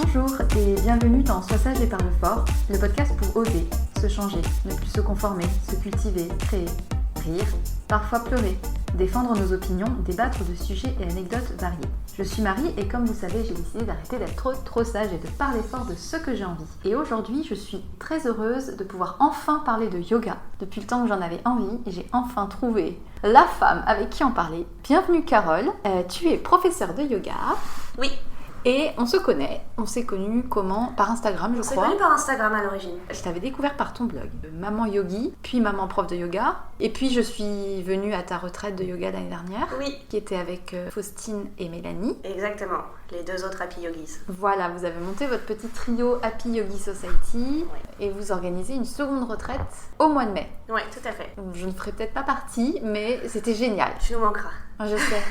Bonjour et bienvenue dans Sois sage et parle fort, le podcast pour oser, se changer, ne plus se conformer, se cultiver, créer, rire, parfois pleurer, défendre nos opinions, débattre de sujets et anecdotes variés. Je suis Marie et comme vous savez, j'ai décidé d'arrêter d'être trop sage et de parler fort de ce que j'ai envie. Et aujourd'hui, je suis très heureuse de pouvoir enfin parler de yoga. Depuis le temps que j'en avais envie, j'ai enfin trouvé la femme avec qui en parler. Bienvenue Carole, tu es professeure de yoga. Oui. Et on se connaît, on s'est connus comment? Par Instagram, je crois. On s'est connus par Instagram à l'origine. Je t'avais découvert par ton blog, Maman Yogi, puis Maman Prof de Yoga. Et puis je suis venue à ta retraite de yoga l'année dernière, Oui. qui était avec Faustine et Mélanie. Exactement, les deux autres Happy Yogis. Voilà, vous avez monté votre petit trio Happy Yogi Society et vous organisez une seconde retraite au mois de mai. Oui, tout à fait. Je ne ferai peut-être pas partie, mais c'était génial. Tu nous manqueras. Je sais.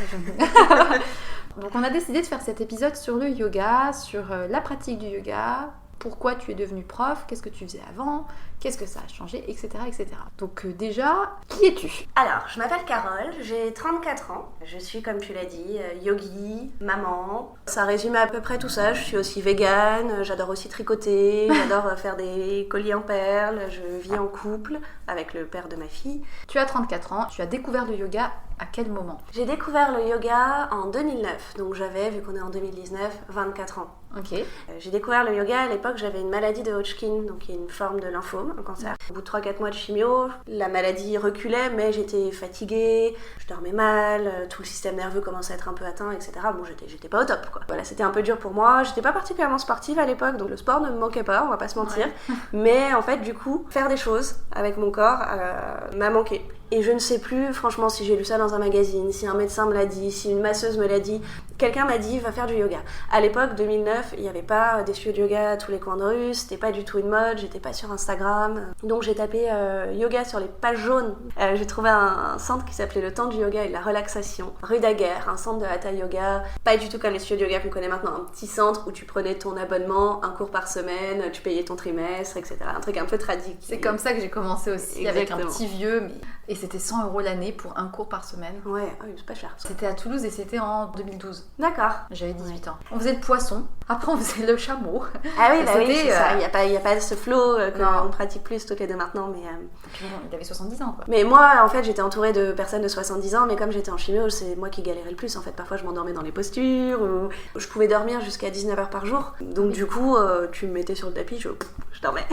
Donc on a décidé de faire cet épisode sur le yoga, sur la pratique du yoga, pourquoi tu es devenue prof, qu'est-ce que tu faisais avant, qu'est-ce que ça a changé, etc. etc. Donc déjà, qui es-tu? Alors, je m'appelle Carole, j'ai 34 ans. Je suis, comme tu l'as dit, yogi, maman. Ça résume à peu près tout ça. Je suis aussi végane, j'adore aussi tricoter, j'adore faire des colliers en perles, je vis en couple avec le père de ma fille. Tu as 34 ans, tu as découvert le yoga à quel moment? J'ai découvert le yoga en 2009, donc j'avais, vu qu'on est en 2019, 24 ans. Ok. J'ai découvert le yoga à l'époque, j'avais une maladie de Hodgkin, donc qui est une forme de lymphome, un cancer. Au bout de 3-4 mois de chimio, la maladie reculait, mais j'étais fatiguée, je dormais mal, tout le système nerveux commençait à être un peu atteint, etc. Bon, j'étais pas au top, quoi. Voilà, c'était un peu dur pour moi. J'étais pas particulièrement sportive à l'époque, donc le sport ne me manquait pas, on va pas se mentir. Ouais. Mais en fait, du coup, faire des choses avec mon corps m'a manqué. Et je ne sais plus, franchement, si j'ai lu ça dans un magazine, si un médecin me l'a dit, si une masseuse me l'a dit, quelqu'un m'a dit, va faire du yoga. À l'époque, 2009, il n'y avait pas des studios de yoga à tous les coins de rue, c'était pas du tout une mode, j'étais pas sur Instagram. Donc j'ai tapé yoga sur les pages jaunes. J'ai trouvé un centre qui s'appelait le Temps du yoga et de la relaxation, rue Daguerre, un centre de Hatha yoga, pas du tout comme les studios de yoga qu'on connaît maintenant, un petit centre où tu prenais ton abonnement, un cours par semaine, tu payais ton trimestre, etc. Un truc un peu tradit. C'est comme ça que j'ai commencé aussi, Exactement. avec un petit vieux, mais... Et c'était 100 € l'année pour un cours par semaine. Ouais, c'est pas cher. C'était à Toulouse et c'était en 2012. D'accord. J'avais 18 ans. On faisait le poisson, après on faisait le chameau. Ah oui, bah oui, c'est ça. Il n'y a pas ce flow qu'on pratique plus toutes les deux maintenant. Mais, Puis bon, il avait 70 ans, quoi. Mais moi, en fait, j'étais entourée de personnes de 70 ans, mais comme j'étais en chimio, c'est moi qui galérais le plus. En fait, parfois, je m'endormais dans les postures, ou je pouvais dormir jusqu'à 19 heures par jour. Donc, du coup, tu me mettais sur le tapis, je dormais.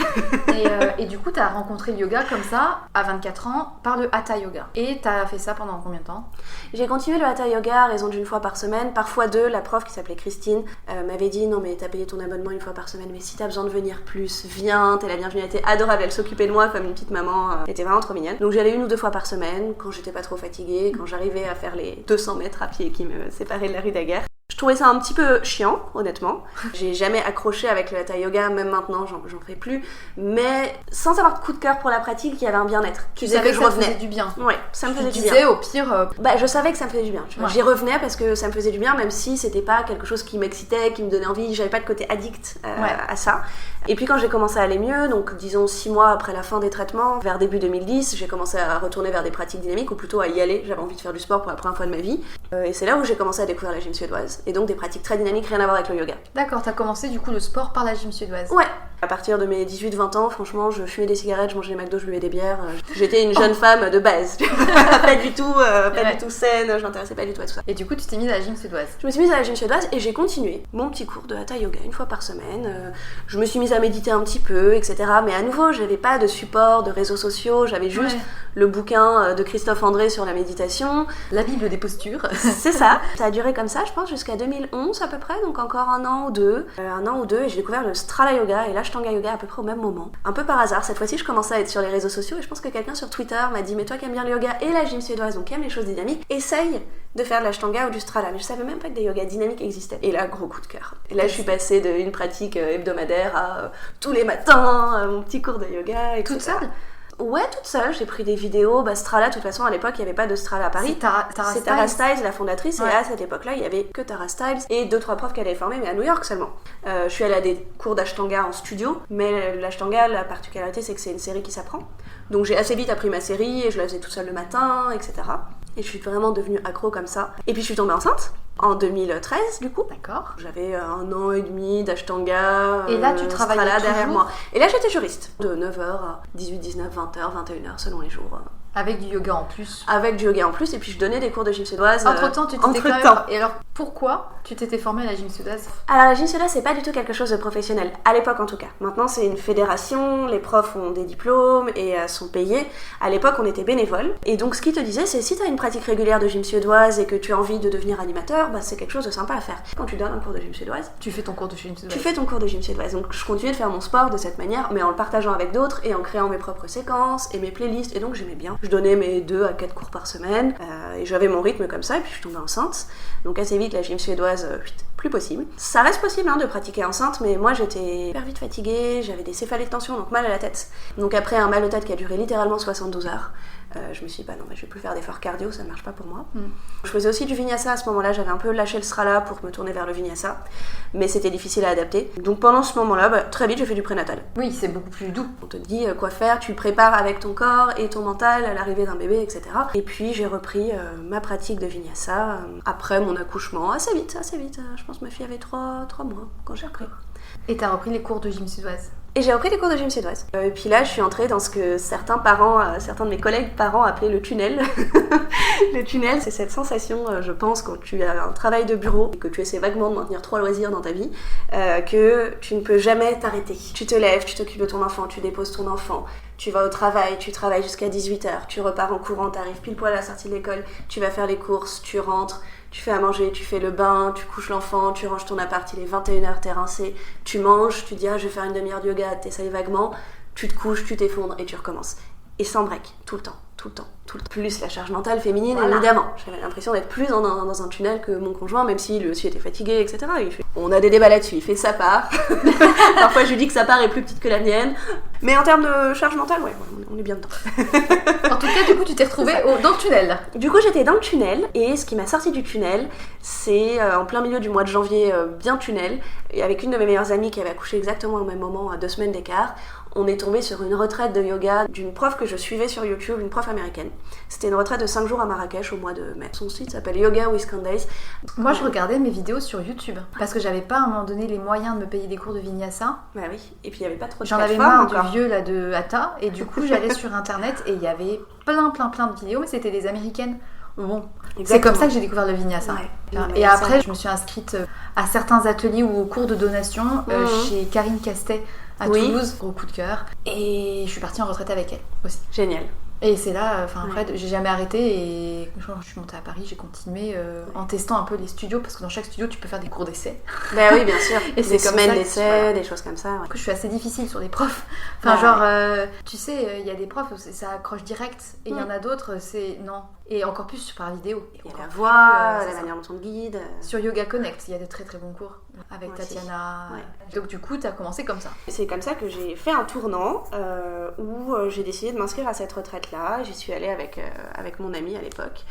Et du coup, t'as rencontré le yoga comme ça, à 24 ans, par le Hatha yoga. Et t'as fait ça pendant combien de temps? J'ai continué le Hatha yoga à raison d'une fois par semaine, parfois deux. La prof qui s'appelait Christine m'avait dit non mais t'as payé ton abonnement une fois par semaine, mais si t'as besoin de venir plus, viens, t'es la bienvenue. Elle était adorable, elle s'occupait de moi comme une petite maman, elle était vraiment trop mignonne. Donc j'allais 1 ou 2 fois par semaine, quand j'étais pas trop fatiguée, quand j'arrivais à faire les 200 mètres à pied qui me séparaient de la rue Daguerre. Je trouvais ça un petit peu chiant, honnêtement. J'ai jamais accroché avec le Hatha yoga, même maintenant j'en fais plus. Mais sans avoir de coup de cœur pour la pratique, il y avait un bien-être. Tu savais que ça faisait du bien. Ouais, ça me faisait du bien. Tu disais au pire... je savais que ça me faisait du bien. Tu vois. Ouais. J'y revenais parce que ça me faisait du bien, même si c'était pas quelque chose qui m'excitait, qui me donnait envie. J'avais pas de côté addict à ça. Et puis quand j'ai commencé à aller mieux, donc disons 6 mois après la fin des traitements, vers début 2010, j'ai commencé à retourner vers des pratiques dynamiques, ou plutôt à y aller. J'avais envie de faire du sport pour la première fois de ma vie. Et c'est là où j'ai commencé à découvrir la gym suédoise. Et donc des pratiques très dynamiques, rien à voir avec le yoga. D'accord, t'as commencé du coup le sport par la gym suédoise. Ouais. À partir de mes 18-20 ans, franchement, je fumais des cigarettes, je mangeais des McDo, je buvais des bières. J'étais une jeune femme de base. Pas du tout saine, je m'intéressais pas du tout à tout ça. Et du coup, tu t'es mise à la gym suédoise? Je me suis mise à la gym suédoise et j'ai continué mon petit cours de Hatha yoga une fois par semaine. Je me suis mise à méditer un petit peu, etc. Mais à nouveau, j'avais pas de support, de réseaux sociaux, j'avais juste le bouquin de Christophe André sur la méditation. La Bible des postures. C'est ça. Ça a duré comme ça, je pense, jusqu'à 2011 à peu près, donc encore un an ou deux, et j'ai découvert le Strala Yoga et l'Ashtanga Yoga à peu près au même moment. Un peu par hasard, cette fois-ci je commençais à être sur les réseaux sociaux et je pense que quelqu'un sur Twitter m'a dit mais toi qui aimes bien le yoga et la gym suédoise, donc qui aime les choses dynamiques, essaye de faire de l'Ashtanga ou du Strala. Mais je savais même pas que des yogas dynamiques existaient. Et là, gros coup de cœur. Et là, je suis passée d'une pratique hebdomadaire à tous les matins, mon petit cours de yoga, etc. Toute seule? Ouais, toute seule, j'ai pris des vidéos. Strala, de toute façon, à l'époque, il n'y avait pas de Strala à Paris. C'est Tara Stiles, la fondatrice, et à cette époque-là, il n'y avait que Tara Stiles et 2-3 profs qu'elle avait formés, mais à New York seulement. Je suis allée à des cours d'Ashtanga en studio, mais l'Ashtanga, la particularité, c'est que c'est une série qui s'apprend. Donc j'ai assez vite appris ma série, et je la faisais toute seule le matin, etc. Et je suis vraiment devenue accro comme ça. Et puis je suis tombée enceinte. en 2013 du coup. D'accord. J'avais 1 an et demi d'ashtanga. Et là, tu travaillais Strala toujours derrière moi. Et là, j'étais juriste. De 9h à 18, 19, 20h, 21h selon les jours. Avec du yoga en plus. Avec du yoga en plus, et puis je donnais des cours de gym suédoise. Entre-temps, tu t'étais quand même... Et alors, pourquoi tu t'étais formée à la gym suédoise? Alors la gym suédoise, c'est pas du tout quelque chose de professionnel, à l'époque en tout cas. Maintenant, c'est une fédération, les profs ont des diplômes et sont payés. À l'époque, on était bénévoles. Et donc, ce qu'ils te disaient, c'est si tu as une pratique régulière de gym suédoise et que tu as envie de devenir animateur, bah, c'est quelque chose de sympa à faire. Quand tu donnes un cours de gym suédoise, tu fais ton cours de gym suédoise. Tu fais ton cours de gym suédoise. Donc, je continuais de faire mon sport de cette manière, mais en le partageant avec d'autres et en créant mes propres séquences et mes playlists. Et donc, j'aimais bien. Je donnais mes 2 à 4 cours par semaine et j'avais mon rythme comme ça, et puis je suis tombée enceinte. Donc assez vite, la gym suédoise, plus possible. Ça reste possible de pratiquer enceinte, mais moi j'étais hyper vite fatiguée, j'avais des céphalées de tension, donc mal à la tête. Donc après un mal de tête qui a duré littéralement 72 heures, je me suis dit, bah non, je vais plus faire d'efforts cardio, ça ne marche pas pour moi. Je faisais aussi du vinyasa à ce moment-là, j'avais un peu lâché le strala pour me tourner vers le vinyasa, mais c'était difficile à adapter. Donc pendant ce moment-là, très vite j'ai fait du prénatal. Oui, c'est beaucoup plus doux. On te dit quoi faire, tu prépares avec ton corps et ton mental à l'arrivée d'un bébé, etc. Et puis j'ai repris ma pratique de vinyasa après mon accouchement, assez vite. Je pense que ma fille avait 3 mois quand j'ai repris. Et t'as repris les cours de gym suédoise? Et j'ai repris des cours de gym suédoise. Et puis là, je suis entrée dans ce que certains de mes collègues parents appelaient le tunnel. Le tunnel, c'est cette sensation, je pense, quand tu as un travail de bureau et que tu essaies vaguement de maintenir 3 loisirs dans ta vie, que tu ne peux jamais t'arrêter. Tu te lèves, tu t'occupes de ton enfant, tu déposes ton enfant, tu vas au travail, tu travailles jusqu'à 18h, tu repars en courant, t'arrives pile poil à la sortie de l'école, tu vas faire les courses, tu rentres, tu fais à manger, tu fais le bain, tu couches l'enfant, tu ranges ton appart, il est 21h, t'es rincé, tu manges, tu dis je vais faire une demi-heure de yoga, t'essayes vaguement, tu te couches, tu t'effondres et tu recommences. Et sans break, tout le temps. Plus la charge mentale féminine, voilà. Évidemment. J'avais l'impression d'être plus dans un tunnel que mon conjoint, même si lui aussi était fatigué, etc. On a des débats là-dessus, il fait sa part. Parfois je lui dis que sa part est plus petite que la mienne. Mais en termes de charge mentale, ouais, on est bien dedans. En tout cas, du coup, tu t'es retrouvée dans le tunnel. Du coup, j'étais dans le tunnel, et ce qui m'a sorti du tunnel, c'est en plein milieu du mois de janvier, bien tunnel, et avec une de mes meilleures amies qui avait accouché exactement au même moment, à 2 semaines d'écart. On est tombé sur une retraite de yoga d'une prof que je suivais sur YouTube, une prof américaine. C'était une retraite de 5 jours à Marrakech au mois de mai. Son site s'appelle Yoga with Candace. Moi, je regardais mes vidéos sur YouTube parce que j'avais pas à un moment donné les moyens de me payer des cours de vinyasa. Bah oui, et puis il y avait pas trop de J'en avais marre du vieux là de Hatha, et du coup j'allais sur internet et il y avait plein de vidéos, mais c'était des américaines. Bon, exactement. C'est comme ça que j'ai découvert le vinyasa. Ouais. Et après, je me suis inscrite à certains ateliers ou aux cours de donation chez Karine Castet à Toulouse, gros coup de cœur. Et je suis partie en retraite avec elle aussi. Génial. Et c'est là, après, j'ai jamais arrêté, et quand je suis montée à Paris, j'ai continué en testant un peu les studios, parce que dans chaque studio, tu peux faire des cours d'essai. Bah oui, bien sûr. Et des semaines d'essai, des choses comme ça. Ouais. Je suis assez difficile sur les profs. Enfin, tu sais, il y a des profs, ça accroche direct, et il y en a d'autres, c'est non. Et encore plus par vidéo. Il y a la voix, la manière dont on te guide. Sur Yoga Connect, il y a de très très bons cours avec Tatiana. Ouais. Donc du coup, tu as commencé comme ça. C'est comme ça que j'ai fait un tournant où j'ai décidé de m'inscrire à cette retraite-là. J'y suis allée avec mon amie à l'époque.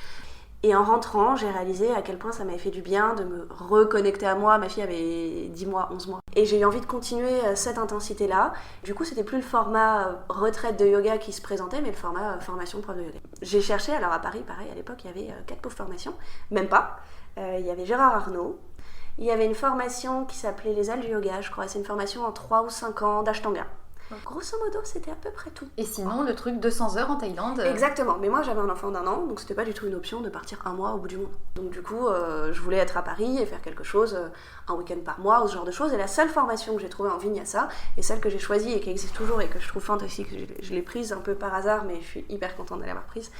Et en rentrant, j'ai réalisé à quel point ça m'avait fait du bien de me reconnecter à moi. Ma fille avait 10 mois, 11 mois. Et j'ai eu envie de continuer cette intensité-là. Du coup, c'était plus le format retraite de yoga qui se présentait, mais le format formation prof de yoga. J'ai cherché, alors à Paris, pareil, à l'époque, il y avait 4 pauvres formations. Même pas. Il y avait Gérard Arnault. Il y avait une formation qui s'appelait les ailes du yoga, je crois. C'est une formation en 3 ou 5 ans d'Ashtanga. Grosso modo, c'était à peu près tout. Et sinon, le truc 200 heures en Thaïlande. Exactement, mais moi j'avais un enfant d'1 an, donc c'était pas du tout une option de partir 1 mois au bout du monde. Donc du coup, je voulais être à Paris et faire quelque chose, un week-end par mois ou ce genre de choses. Et la seule formation que j'ai trouvée en vinyasa, et celle que j'ai choisie et qui existe toujours et que je trouve fantastique, je l'ai prise un peu par hasard, mais je suis hyper contente de l'avoir prise,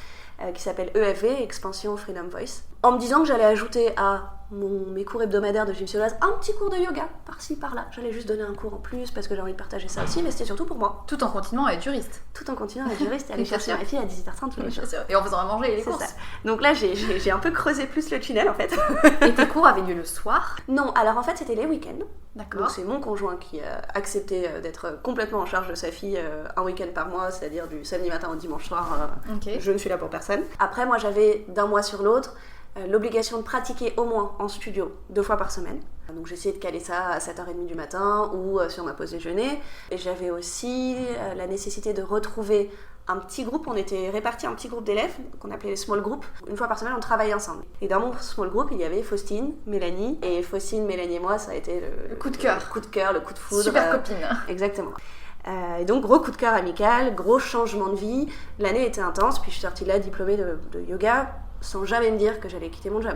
qui s'appelle EFV, Expansion Freedom Voice, en me disant que j'allais ajouter à mes cours hebdomadaires de gym suédoise un petit cours de yoga, par-ci, par-là. J'allais juste donner un cours en plus parce que j'ai envie de partager ça aussi, mais c'était surtout pour moi. Tout en continuant à être juriste. Tout en continuant à être juriste et aller chercher ma fille à 18h30 tous les jours. Et en faisant à manger et les courses. Ça. Donc là, j'ai un peu creusé plus le tunnel en fait. Et tes cours avaient lieu le soir? Non, alors en fait c'était les week-ends. D'accord. Donc c'est mon conjoint qui a accepté d'être complètement en charge de sa fille un week-end par mois, c'est-à-dire du samedi matin au dimanche soir. Okay. Je ne suis là pour personne. Après moi j'avais d'un mois sur l'autre l'obligation de pratiquer au moins en studio 2 fois par semaine. Donc j'essayais de caler ça à 7h30 du matin ou sur ma pause déjeuner. Et j'avais aussi la nécessité de retrouver un petit groupe. On était répartis en petits groupes d'élèves qu'on appelait les small groups. Une fois par semaine, on travaillait ensemble. Et dans mon small group, il y avait Faustine, Mélanie. Et Faustine, Mélanie et moi, ça a été le coup de cœur. Le coup de cœur, le coup de foudre. Super copine. Exactement. Et donc gros coup de cœur amical, gros changement de vie. L'année était intense, puis je suis sortie de là diplômée de yoga sans jamais me dire que j'allais quitter mon job.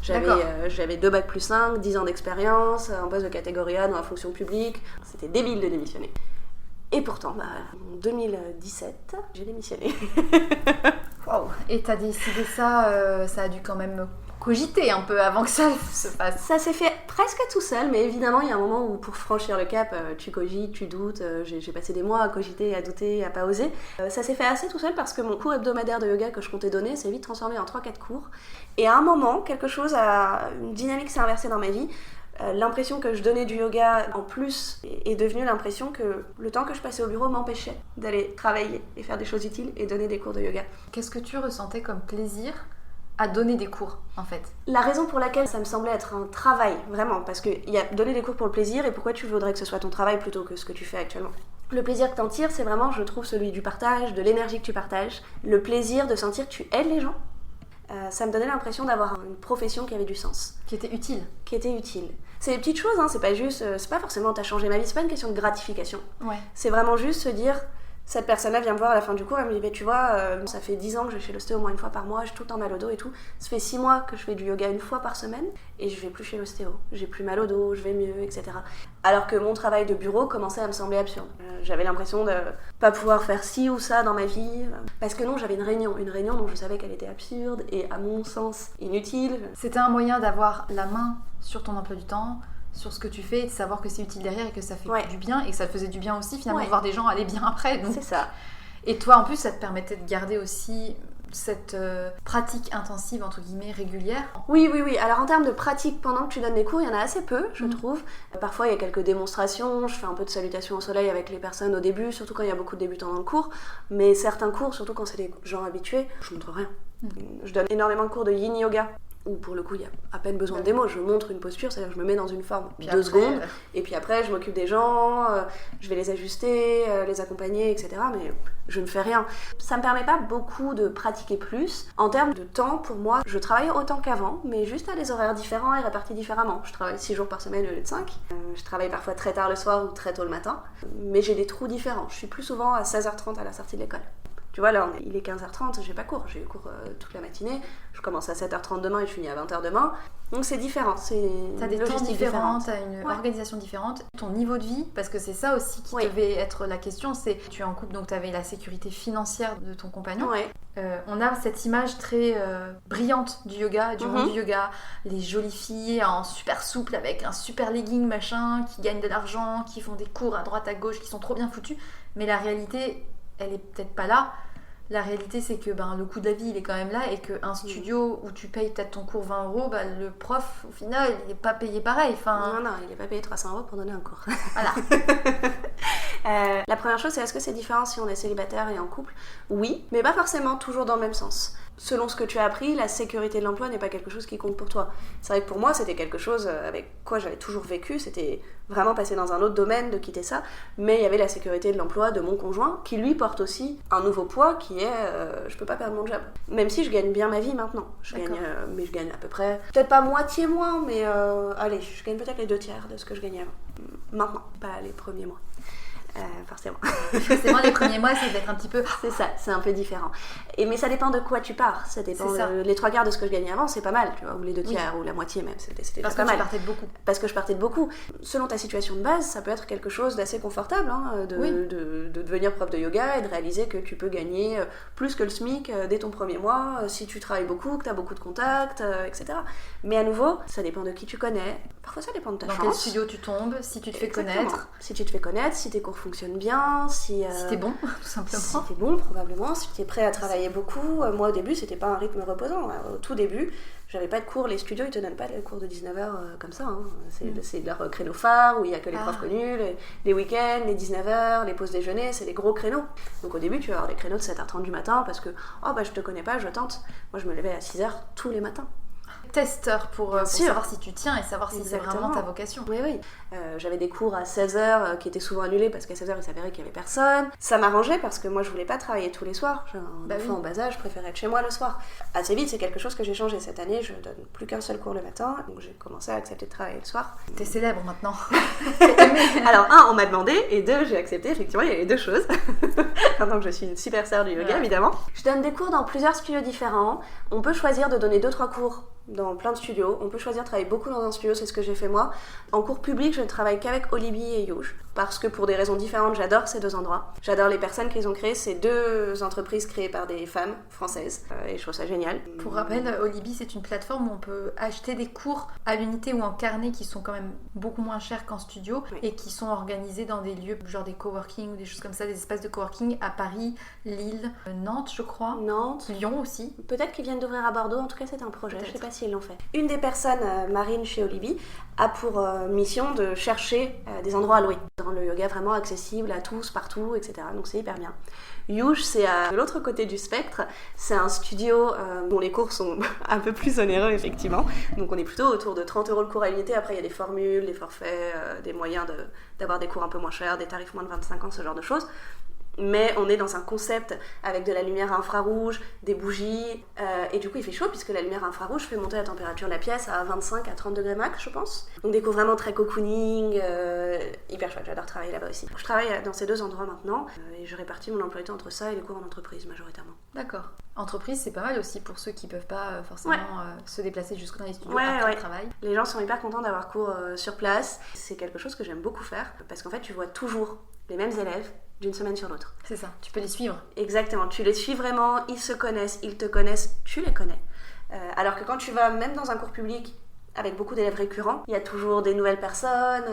J'avais 2 bacs plus 5, 10 ans d'expérience, un poste de catégorie A dans la fonction publique. C'était débile de démissionner. Et pourtant, en 2017, j'ai démissionné. Wow. Et t'as décidé ça, ça a dû quand même cogiter un peu avant que ça se fasse. Ça s'est fait presque tout seul, mais évidemment, il y a un moment où pour franchir le cap, tu cogites, tu doutes. J'ai passé des mois à cogiter, à douter, à pas oser. Ça s'est fait assez tout seul parce que mon cours hebdomadaire de yoga que je comptais donner s'est vite transformé en 3-4 cours. Et à un moment, une dynamique s'est inversée dans ma vie. L'impression que je donnais du yoga en plus est devenue l'impression que le temps que je passais au bureau m'empêchait d'aller travailler et faire des choses utiles et donner des cours de yoga. Qu'est-ce que tu ressentais comme plaisir à donner des cours, en fait? La raison pour laquelle ça me semblait être un travail, vraiment, parce qu'il y a donner des cours pour le plaisir et pourquoi tu voudrais que ce soit ton travail plutôt que ce que tu fais actuellement. Le plaisir que t'en tires, c'est vraiment, je trouve, celui du partage, de l'énergie que tu partages, le plaisir de sentir que tu aides les gens. Ça me donnait l'impression d'avoir une profession qui avait du sens. Qui était utile. C'est des petites choses, hein, c'est pas forcément t'as changé ma vie, c'est pas une question de gratification. Ouais. C'est vraiment juste se dire, cette personne-là vient me voir à la fin du cours, elle me dit, bah, tu vois, ça fait 10 ans que je vais chez l'ostéo au moins 1 fois par mois, j'ai tout le temps mal au dos et tout. Ça fait 6 mois que je fais du yoga 1 fois par semaine et je vais plus chez l'ostéo. J'ai plus mal au dos, je vais mieux, etc. Alors que mon travail de bureau commençait à me sembler absurde. J'avais l'impression de pas pouvoir faire ci ou ça dans ma vie. Parce que non, j'avais une réunion dont je savais qu'elle était absurde et à mon sens inutile. C'était un moyen d'avoir la main sur ton emploi du temps, sur ce que tu fais et de savoir que c'est utile derrière et que ça fait du bien et que ça te faisait du bien aussi finalement de voir des gens aller bien après. Donc. C'est ça. Et toi en plus ça te permettait de garder aussi cette pratique intensive entre guillemets régulière. Oui. Alors en termes de pratique pendant que tu donnes des cours, il y en a assez peu, je trouve. Parfois il y a quelques démonstrations, je fais un peu de salutation au soleil avec les personnes au début, surtout quand il y a beaucoup de débutants dans le cours. Mais certains cours, surtout quand c'est des gens habitués, je montre rien. Je donne énormément de cours de yin yoga, où pour le coup il y a à peine besoin de démo, je montre une posture, c'est-à-dire que je me mets dans une forme 2 secondes, et puis après je m'occupe des gens, je vais les ajuster, les accompagner, etc. Mais je ne fais rien. Ça me permet pas beaucoup de pratiquer plus. En termes de temps, pour moi, je travaille autant qu'avant, mais juste à des horaires différents et répartis différemment. Je travaille 6 jours par semaine au lieu de 5. Je travaille parfois très tard le soir ou très tôt le matin, mais j'ai des trous différents. Je suis plus souvent à 16h30 à la sortie de l'école. Tu vois, là, il est 15h30, j'ai pas cours. J'ai eu cours toute la matinée. Je commence à 7h30 demain et je finis à 20h demain. Donc c'est différent. T'as des temps différents, t'as une organisation différente. Ton niveau de vie, parce que c'est ça aussi qui devait être la question, c'est tu es en couple, donc t'avais la sécurité financière de ton compagnon. On a cette image très brillante du yoga, du monde du yoga. Les jolies filles en super souple avec un super legging machin, qui gagnent de l'argent, qui font des cours à droite à gauche, qui sont trop bien foutues. Mais la réalité, elle est peut-être pas là. La réalité, c'est que le coût de la vie, il est quand même là et qu'un studio où tu payes peut-être ton cours 20 €, le prof, au final, il n'est pas payé pareil. Non, il n'est pas payé 300 € pour donner un cours. Voilà. La première chose, c'est est-ce que c'est différent si on est célibataire et en couple ? Oui, mais pas forcément toujours dans le même sens. Selon ce que tu as appris, la sécurité de l'emploi n'est pas quelque chose qui compte pour toi. C'est vrai que pour moi, c'était quelque chose avec quoi j'avais toujours vécu. C'était vraiment passer dans un autre domaine, de quitter ça. Mais il y avait la sécurité de l'emploi de mon conjoint, qui lui porte aussi un nouveau poids qui est je peux pas perdre mon job. Même si je gagne bien ma vie maintenant. Mais je gagne à peu près, peut-être pas moitié moins, mais allez, je gagne peut-être les 2/3 de ce que je gagnais avant. Maintenant, pas les premiers mois. Forcément. Forcément, les premiers mois, ça va être un petit peu... C'est ça, c'est un peu différent. Mais ça dépend de quoi tu pars. Ça dépend les 3/4 de ce que je gagnais avant, c'est pas mal, tu vois, ou les 2/3, ou la moitié même. C'était parce pas que mal. tu partais de beaucoup. Parce que je partais de beaucoup. Selon ta situation de base, ça peut être quelque chose d'assez confortable, de devenir prof de yoga et de réaliser que tu peux gagner plus que le SMIC dès ton premier mois, si tu travailles beaucoup, que tu as beaucoup de contacts, etc. Mais à nouveau, ça dépend de qui tu connais. Parfois, ça dépend de ta chance. Dans quel studio tu tombes, si tu te fais connaître. Si tu te fais connaître, si tes cours fonctionnent bien, si t'es bon, tout simplement. Si t'es bon, probablement, si t'es prêt à travailler beaucoup. Moi, au début, c'était pas un rythme reposant. Au tout début, j'avais pas de cours. Les studios, ils te donnent pas des cours de 19h comme ça. C'est leur créneau phare où il y a que les profs connus. Les week-ends, les 19h, les pauses déjeuner, c'est des gros créneaux. Donc au début, tu vas avoir des créneaux de 7h30 du matin parce que je te connais pas, je tente. Moi, je me levais à 6h tous les matins. testeur pour savoir si tu tiens et savoir si c'est vraiment ta vocation. Oui. J'avais des cours à 16h qui étaient souvent annulés parce qu'à 16h il s'avérait qu'il n'y avait personne. Ça m'arrangeait parce que moi je voulais pas travailler tous les soirs. J'ai un enfant en bas âge, je préférais être chez moi le soir. Assez vite, c'est quelque chose que j'ai changé cette année. Je donne plus qu'un seul cours le matin, donc j'ai commencé à accepter de travailler le soir. T'es célèbre maintenant. Alors, un, on m'a demandé, et deux, j'ai accepté. Effectivement, il y avait deux choses. Maintenant que je suis une super sœur du yoga, évidemment. Je donne des cours dans plusieurs studios différents. On peut choisir de donner 2-3 cours dans plein de studios. On peut choisir de travailler beaucoup dans un studio, c'est ce que j'ai fait moi. En cours public, je ne travaille qu'avec Olibi et Youge, parce que pour des raisons différentes, j'adore ces deux endroits. J'adore les personnes qu'ils ont créées. C'est deux entreprises créées par des femmes françaises, et je trouve ça génial. Pour rappel, Olibi, c'est une plateforme où on peut acheter des cours à l'unité ou en carnet qui sont quand même beaucoup moins chers qu'en studio, et qui sont organisés dans des lieux, genre des coworking ou des choses comme ça, des espaces de coworking à Paris, Lille, Nantes, je crois. Nantes. Lyon aussi. Peut-être qu'ils viennent d'ouvrir à Bordeaux, en tout cas c'est un projet, je sais pas s'ils l'ont fait. Une des personnes, Marine chez Olibi, a pour mission de chercher des endroits à louer. Dans le yoga vraiment accessible à tous, partout, etc. Donc c'est hyper bien. Youge, c'est à l'autre côté du spectre. C'est un studio dont les cours sont un peu plus onéreux, effectivement. Donc on est plutôt autour de 30 € le cours à l'unité. Après, il y a des formules, des forfaits, des moyens d'avoir des cours un peu moins chers, des tarifs moins de 25 ans, ce genre de choses. Mais on est dans un concept avec de la lumière infrarouge, des bougies, et du coup il fait chaud puisque la lumière infrarouge fait monter la température de la pièce à 25 à 30 degrés max, je pense. Donc des cours vraiment très cocooning, hyper chouette, j'adore travailler là-bas aussi. Je travaille dans ces deux endroits maintenant, et je répartis mon emploi du temps entre ça et les cours en entreprise majoritairement. D'accord. Entreprise, c'est pas mal aussi pour ceux qui peuvent pas forcément se déplacer jusque dans les studios après le travail. Les gens sont hyper contents d'avoir cours sur place. C'est quelque chose que j'aime beaucoup faire parce qu'en fait tu vois toujours les mêmes élèves d'une semaine sur l'autre. C'est ça, tu peux les suivre. Exactement, tu les suis vraiment, ils se connaissent, ils te connaissent, tu les connais. Alors que quand tu vas même dans un cours public avec beaucoup d'élèves récurrents, il y a toujours des nouvelles personnes,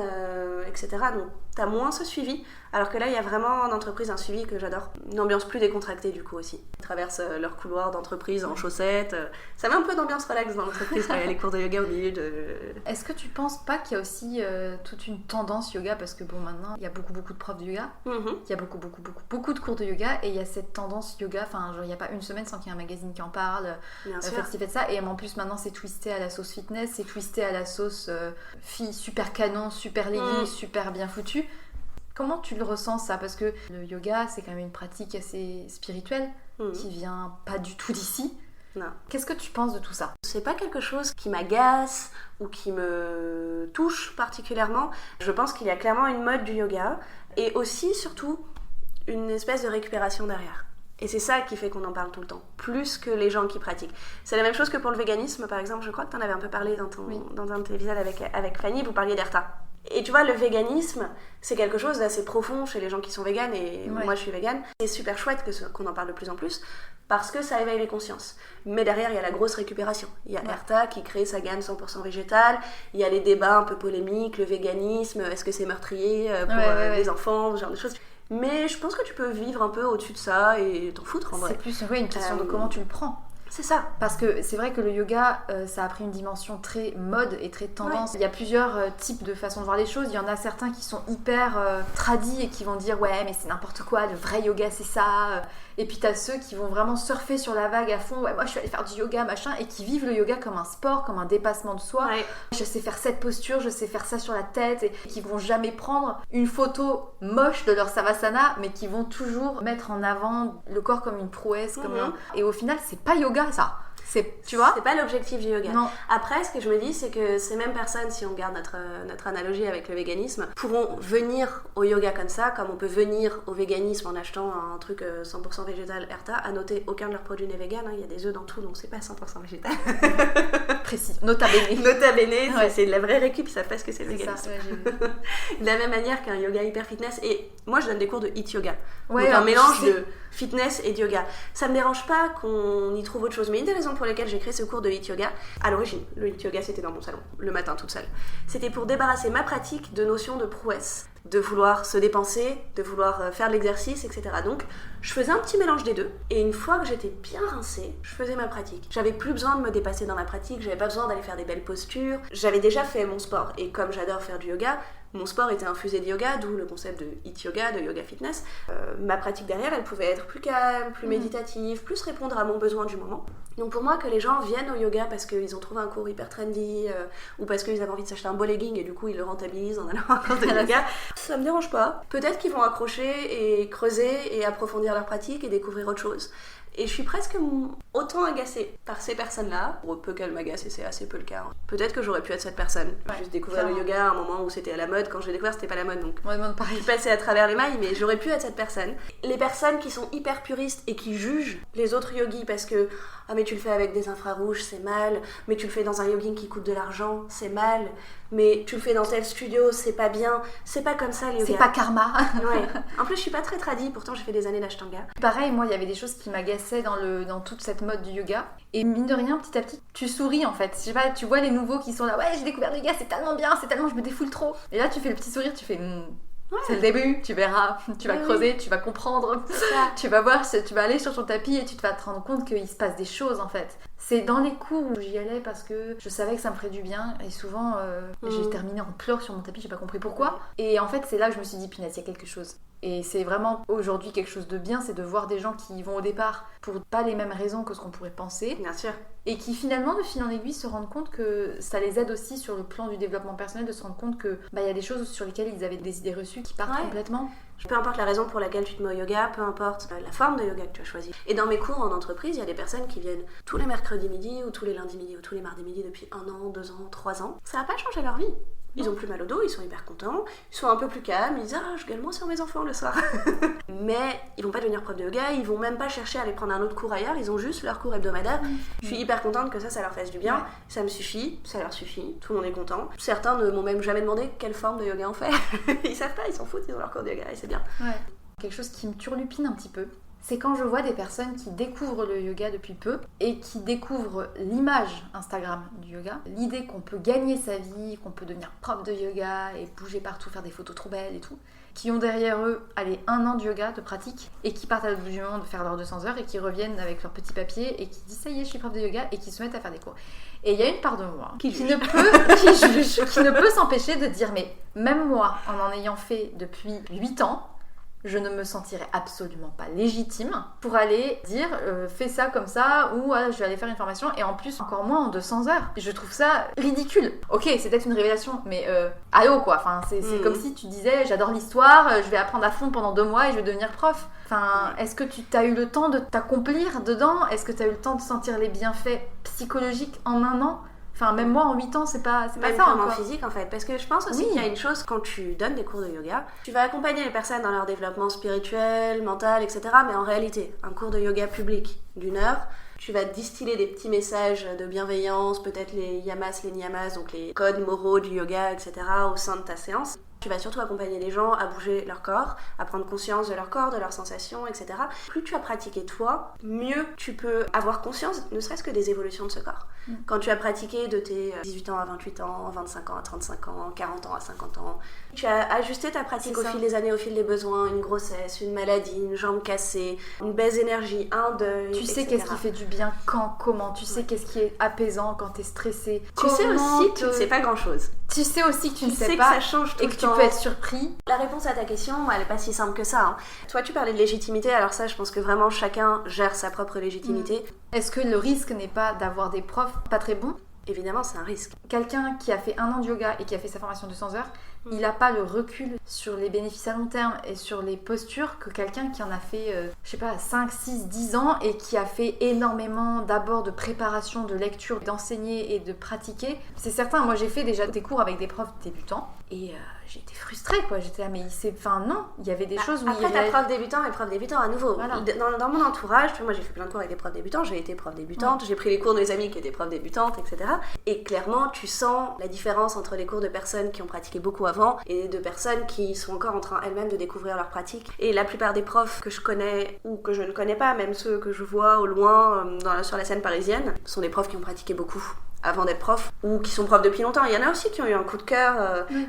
etc. Donc t'as moins ce suivi, alors que là il y a vraiment en entreprise un suivi que j'adore. Une ambiance plus décontractée du coup aussi. Ils traversent leur couloir d'entreprise en chaussettes. Ça met un peu d'ambiance relax dans l'entreprise quand il y a les cours de yoga au milieu de... Est-ce que tu penses pas qu'il y a aussi toute une tendance yoga, parce que bon maintenant il y a beaucoup de profs de yoga, il y a beaucoup de cours de yoga, et il y a cette tendance yoga, enfin genre il n'y a pas une semaine sans qu'il y ait un magazine qui en parle, fait ça, et en plus maintenant c'est twisté à la sauce fitness, c'est twisté à la sauce fille super canon, super legging, super bien foutu. Comment tu le ressens ça? Parce que le yoga c'est quand même une pratique assez spirituelle qui vient pas du tout d'ici. Non. Qu'est-ce que tu penses de tout ça? C'est pas quelque chose qui m'agace ou qui me touche particulièrement. Je pense qu'il y a clairement une mode du yoga et aussi, surtout, une espèce de récupération derrière. Et c'est ça qui fait qu'on en parle tout le temps, plus que les gens qui pratiquent. C'est la même chose que pour le véganisme, par exemple. Je crois que tu en avais un peu parlé dans un de tes épisodes avec Fanny, vous parliez d'Herta. Et tu vois, le véganisme, c'est quelque chose d'assez profond chez les gens qui sont véganes, et moi je suis végane. C'est super chouette qu'on en parle de plus en plus, parce que ça éveille les consciences. Mais derrière, il y a la grosse récupération. Il y a Herta qui crée sa gamme 100% végétale, il y a les débats un peu polémiques, le véganisme, est-ce que c'est meurtrier pour les enfants, ce genre de choses. Mais je pense que tu peux vivre un peu au-dessus de ça et t'en foutre en vrai. C'est plus une question de comment tu le prends. C'est ça. Parce que c'est vrai que le yoga, ça a pris une dimension très mode et très tendance. Il y a plusieurs types de façons de voir les choses. Il y en a certains qui sont hyper tradis et qui vont dire ouais mais c'est n'importe quoi, le vrai yoga c'est ça. Et puis t'as ceux qui vont vraiment surfer sur la vague à fond, ouais moi je suis allée faire du yoga machin, et qui vivent le yoga comme un sport, comme un dépassement de soi. Je sais faire cette posture, je sais faire ça sur la tête, et qui vont jamais prendre une photo moche de leur savasana, mais qui vont toujours mettre en avant le corps comme une prouesse, et au final c'est pas yoga ça. Tu vois, c'est pas l'objectif du yoga. Non. Après, ce que je me dis, c'est que ces mêmes personnes, si on garde notre analogie avec le véganisme, pourront venir au yoga comme ça, comme on peut venir au véganisme en achetant un truc 100% végétal Herta. À noter, aucun de leurs produits n'est vegan, il y a des œufs dans tout, donc c'est pas 100% végétal. Précis, nota bene. Nota bene, c'est de la vraie récup, ils savent pas ce que c'est le véganisme. Ça, de la même manière qu'un yoga hyper fitness, et moi je donne des cours de HIIT yoga. Donc un mélange de fitness et de yoga. Ça me dérange pas qu'on y trouve autre chose, mais une des raisons pour lesquelles j'ai créé ce cours de HIIT yoga, à l'origine, le HIIT yoga c'était dans mon salon, le matin toute seule, c'était pour débarrasser ma pratique de notions de prouesse, de vouloir se dépenser, de vouloir faire de l'exercice, etc. Donc je faisais un petit mélange des deux, et une fois que j'étais bien rincée, je faisais ma pratique. J'avais plus besoin de me dépasser dans ma pratique, j'avais pas besoin d'aller faire des belles postures, j'avais déjà fait mon sport, et comme j'adore faire du yoga, Mon sport était infusé de yoga, d'où le concept de HIIT yoga, de yoga fitness. Ma pratique derrière, elle pouvait être plus calme, plus méditative, plus répondre à mon besoin du moment. Donc pour moi, que les gens viennent au yoga parce qu'ils ont trouvé un cours hyper trendy ou parce qu'ils avaient envie de s'acheter un beau legging et du coup ils le rentabilisent en allant à un cours de yoga, ça me dérange pas. Peut-être qu'ils vont accrocher et creuser et approfondir leur pratique et découvrir autre chose. Et je suis presque autant agacée par ces personnes-là, pour peu qu'elles m'agacent, et c'est assez peu le cas. Peut-être que j'aurais pu être cette personne. Juste découvrir le yoga à un moment où c'était à la mode. Quand je l'ai découvert, c'était pas la mode, donc je suis passée à travers les mailles, mais j'aurais pu être cette personne. Les personnes qui sont hyper puristes et qui jugent les autres yogis parce que ah mais tu le fais avec des infrarouges, c'est mal, mais tu le fais dans un yogging qui coûte de l'argent, c'est mal, mais tu le fais dans tel studio, c'est pas bien, c'est pas comme ça le yoga. C'est pas karma. Ouais. En plus, je suis pas très tradie, pourtant j'ai fait des années d'ashtanga. Pareil, moi, il y avait des choses qui m'agaçaient dans toute cette mode du yoga. Et mine de rien, petit à petit, tu souris en fait. Je sais pas, tu vois les nouveaux qui sont là, ouais, j'ai découvert le yoga, c'est tellement bien, c'est tellement, je me défoule trop. Et là, tu fais le petit sourire, tu fais, c'est le début, tu verras, tu vas creuser, tu vas comprendre, tu vas voir, tu vas aller sur ton tapis et tu vas te rendre compte qu'il se passe des choses en fait. C'est dans les cours où j'y allais parce que je savais que ça me ferait du bien et souvent j'ai terminé en pleurs sur mon tapis, j'ai pas compris pourquoi. Et en fait c'est là que je me suis dit, punaise, il y a quelque chose. Et c'est vraiment aujourd'hui quelque chose de bien, c'est de voir des gens qui y vont au départ pour pas les mêmes raisons que ce qu'on pourrait penser. Bien sûr. Et qui finalement, de fil en aiguille, se rendent compte que ça les aide aussi sur le plan du développement personnel, de se rendre compte que y a des choses sur lesquelles ils avaient des idées reçues qui partent complètement. Peu importe la raison pour laquelle tu te mets au yoga, peu importe la forme de yoga que tu as choisi. Et dans mes cours en entreprise, il y a des personnes qui viennent tous les mercredis midi, ou tous les lundis midi, ou tous les mardis midi depuis 1 an, 2 ans, 3 ans. Ça n'a pas changé leur vie. Ils ont plus mal au dos, ils sont hyper contents, ils sont un peu plus calmes, ils disent « Ah, je gueule moins sur mes enfants le soir !» Mais ils vont pas devenir prof de yoga, ils vont même pas chercher à aller prendre un autre cours ailleurs, ils ont juste leur cours hebdomadaire. Je suis hyper contente que ça leur fasse du bien, ça me suffit, ça leur suffit, tout le monde est content. Certains ne m'ont même jamais demandé quelle forme de yoga on fait. Ils savent pas, ils s'en foutent, ils ont leur cours de yoga et c'est bien. Ouais. Quelque chose qui me turlupine un petit peu, c'est quand je vois des personnes qui découvrent le yoga depuis peu et qui découvrent l'image Instagram du yoga, l'idée qu'on peut gagner sa vie, qu'on peut devenir prof de yoga et bouger partout, faire des photos trop belles et tout, qui ont derrière eux 1 an de yoga, de pratique, et qui partent à l'autre bout du monde de faire leurs 200 heures et qui reviennent avec leur petit papier et qui disent « ça y est, je suis prof de yoga » et qui se mettent à faire des cours. Et il y a une part de moi qui ne peut s'empêcher de dire « mais même moi, en ayant fait depuis 8 ans, je ne me sentirais absolument pas légitime pour aller dire fais ça comme ça ou je vais aller faire une formation et en plus encore moins en 200 heures. Je trouve ça ridicule. Ok, c'est peut-être une révélation, mais allô quoi. Enfin, c'est comme si tu disais j'adore l'histoire, je vais apprendre à fond pendant 2 mois et je vais devenir prof. Enfin, est-ce que tu as eu le temps de t'accomplir dedans? Est-ce que tu as eu le temps de sentir les bienfaits psychologiques en 1 an? Enfin, même moi, en 8 ans, c'est pas ça encore. Même physique, en fait. Parce que je pense aussi qu'il y a une chose, quand tu donnes des cours de yoga, tu vas accompagner les personnes dans leur développement spirituel, mental, etc. Mais en réalité, un cours de yoga public d'1 heure, tu vas distiller des petits messages de bienveillance, peut-être les yamas, les niyamas, donc les codes moraux du yoga, etc. au sein de ta séance. Tu vas surtout accompagner les gens à bouger leur corps, à prendre conscience de leur corps, de leurs sensations, etc. Plus tu as pratiqué toi, mieux tu peux avoir conscience, ne serait-ce que des évolutions de ce corps. Quand tu as pratiqué de tes 18 ans à 28 ans, 25 ans à 35 ans, 40 ans à 50 ans, tu as ajusté ta pratique au fil des années, au fil des besoins, une grossesse, une maladie, une jambe cassée, une baisse d'énergie, un deuil, tu sais qu'est-ce qui fait du bien, quand, comment, tu sais qu'est-ce qui est apaisant quand t'es stressé. Tu sais aussi que tu ne sais pas grand-chose. Tu sais aussi que tu ne sais pas que ça change tout et que tu peux être surpris. La réponse à ta question, elle n'est pas si simple que ça. Hein. Toi, tu parlais de légitimité, alors ça, je pense que vraiment chacun gère sa propre légitimité. Est-ce que le risque n'est pas d'avoir des profs pas très bons ? Évidemment, c'est un risque. Quelqu'un qui a fait 1 an de yoga et qui a fait sa formation de 200 heures, il n'a pas le recul sur les bénéfices à long terme et sur les postures que quelqu'un qui en a fait, 5, 6, 10 ans et qui a fait énormément d'abord de préparation, de lecture, d'enseigner et de pratiquer. C'est certain, moi j'ai fait déjà des cours avec des profs débutants et j'ai été frustrée quoi. J'étais là, mais non, il y avait des choses où après t'as prof débutant et prof débutant à nouveau. Voilà. Dans mon entourage, moi j'ai fait plein de cours avec des profs débutants, j'ai été prof débutante, j'ai pris les cours de mes amis qui étaient profs débutantes, etc. Et clairement, tu sens la différence entre les cours de personnes qui ont pratiqué beaucoup avant et de personnes qui sont encore en train elles-mêmes de découvrir leur pratique. Et la plupart des profs que je connais ou que je ne connais pas, même ceux que je vois au loin sur la scène parisienne, sont des profs qui ont pratiqué beaucoup. avant d'être prof, ou qui sont profs depuis longtemps. Il y en a aussi qui ont eu un coup de cœur.